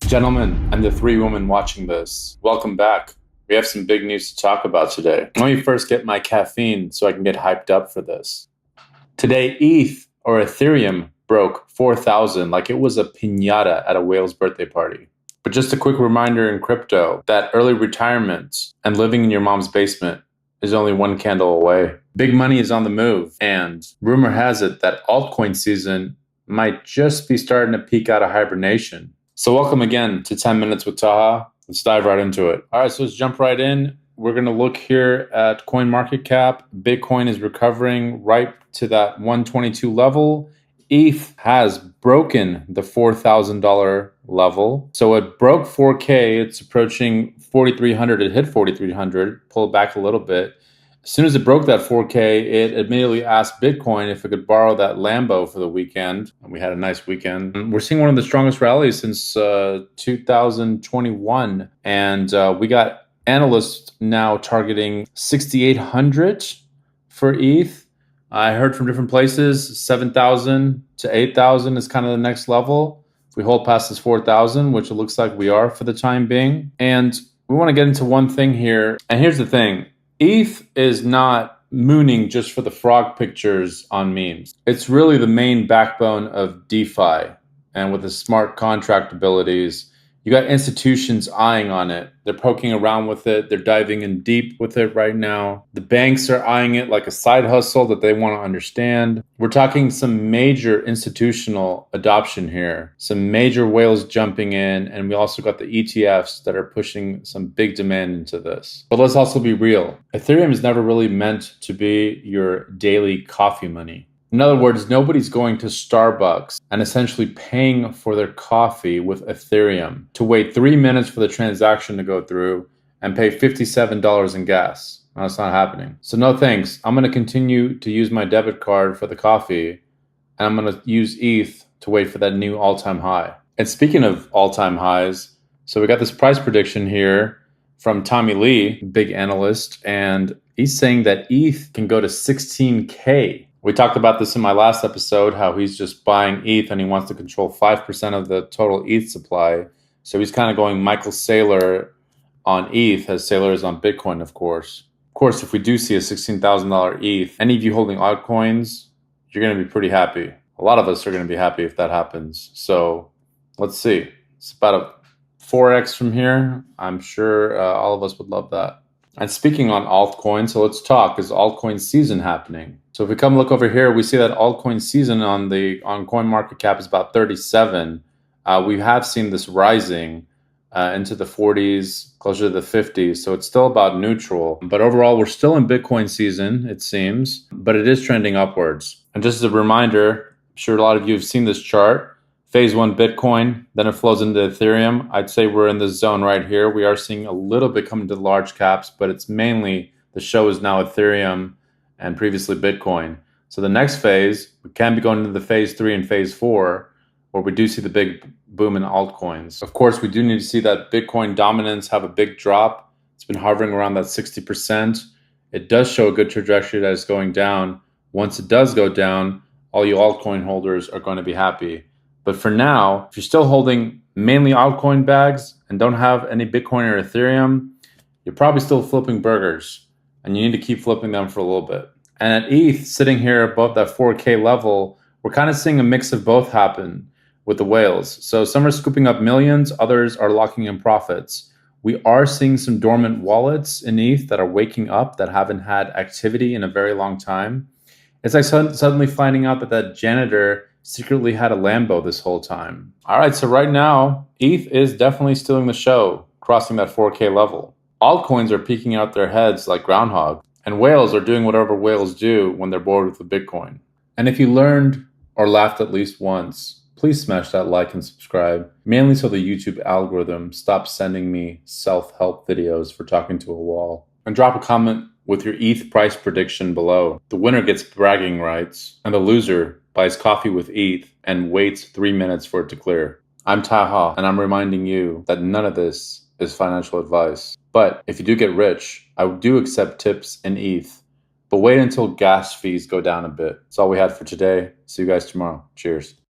Gentlemen, and the three women watching this, welcome back. We have some big news to talk about today. Let me first get my caffeine so I can get hyped up for this. Today, ETH, or Ethereum, broke 4,000 like it was a piñata at a whale's birthday party. But just a quick reminder in crypto that early retirement and living in your mom's basement is only one candle away. Big money is on the move, and rumor has it that altcoin season might just be starting to peek out of hibernation. So welcome again to 10 Minutes with Taha. Let's dive right into it. All right, so let's jump right in. We're going to look here at coin market cap. Bitcoin is recovering right to that 122 level. ETH has broken the $4,000 level. So it broke 4K. It's approaching 4,300. It hit 4,300, pulled back a little bit. As soon as it broke that 4K, it immediately asked Bitcoin if it could borrow that Lambo for the weekend. And we had a nice weekend. We're seeing one of the strongest rallies since 2021. And we got analysts now targeting 6,800 for ETH. I heard from different places, 7,000 to 8,000 is kind of the next level. If we hold past this 4,000, which it looks like we are for the time being. And we want to get into one thing here. And here's the thing. ETH is not mooning just for the frog pictures on memes. It's really the main backbone of DeFi. And with the smart contract abilities, you got institutions eyeing on it. They're poking around with it. They're diving in deep with it right now. The banks are eyeing it like a side hustle that they want to understand. We're talking some major institutional adoption here, some major whales jumping in, and we also got the ETFs that are pushing some big demand into this. But let's also be real. Ethereum is never really meant to be your daily coffee money. In other words, nobody's going to Starbucks and essentially paying for their coffee with Ethereum to wait 3 minutes for the transaction to go through and pay $57 in gas. No, it's not happening. So no thanks. I'm going to continue to use my debit card for the coffee, and I'm going to use ETH to wait for that new all-time high. And speaking of all-time highs, so we got this price prediction here from Tommy Lee, big analyst, and he's saying that ETH can go to 16K. We talked about this in my last episode, how he's just buying ETH and he wants to control 5% of the total ETH supply. So he's kind of going Michael Saylor on ETH as Saylor is on Bitcoin, of course. Of course, if we do see a $16,000 ETH, any of you holding altcoins, you're going to be pretty happy. A lot of us are going to be happy if that happens. So let's see. It's about a 4x from here. I'm sure all of us would love that. And speaking on altcoins, so let's talk. Is altcoin season happening? So if we come look over here, we see that altcoin season on CoinMarketCap is about 37. We have seen this rising into the 40s, closer to the 50s. So it's still about neutral. But overall, we're still in Bitcoin season, it seems, but it is trending upwards. And just as a reminder, I'm sure a lot of you have seen this chart. Phase 1 Bitcoin, then it flows into Ethereum. I'd say we're in this zone right here. We are seeing a little bit coming to large caps, but it's mainly the show is now Ethereum and previously Bitcoin. So the next phase, we can be going into the phase 3 and phase 4, where we do see the big boom in altcoins. Of course, we do need to see that Bitcoin dominance have a big drop. It's been hovering around that 60%. It does show a good trajectory that is going down. Once it does go down, all you altcoin holders are going to be happy. But for now, if you're still holding mainly altcoin bags and don't have any Bitcoin or Ethereum, you're probably still flipping burgers and you need to keep flipping them for a little bit. And at ETH, sitting here above that 4K level, we're kind of seeing a mix of both happen with the whales. So some are scooping up millions, others are locking in profits. We are seeing some dormant wallets in ETH that are waking up that haven't had activity in a very long time. It's like suddenly finding out that janitor secretly had a Lambo this whole time. All right, so right now, ETH is definitely stealing the show, crossing that 4K level. Altcoins are peeking out their heads like groundhog, and whales are doing whatever whales do when they're bored with the Bitcoin. And if you learned or laughed at least once, please smash that like and subscribe, mainly so the YouTube algorithm stops sending me self-help videos for talking to a wall. And drop a comment with your ETH price prediction below. The winner gets bragging rights, and the loser buys coffee with ETH and waits 3 minutes for it to clear. I'm Taha, and I'm reminding you that none of this is financial advice. But if you do get rich, I do accept tips in ETH. But wait until gas fees go down a bit. That's all we had for today. See you guys tomorrow. Cheers.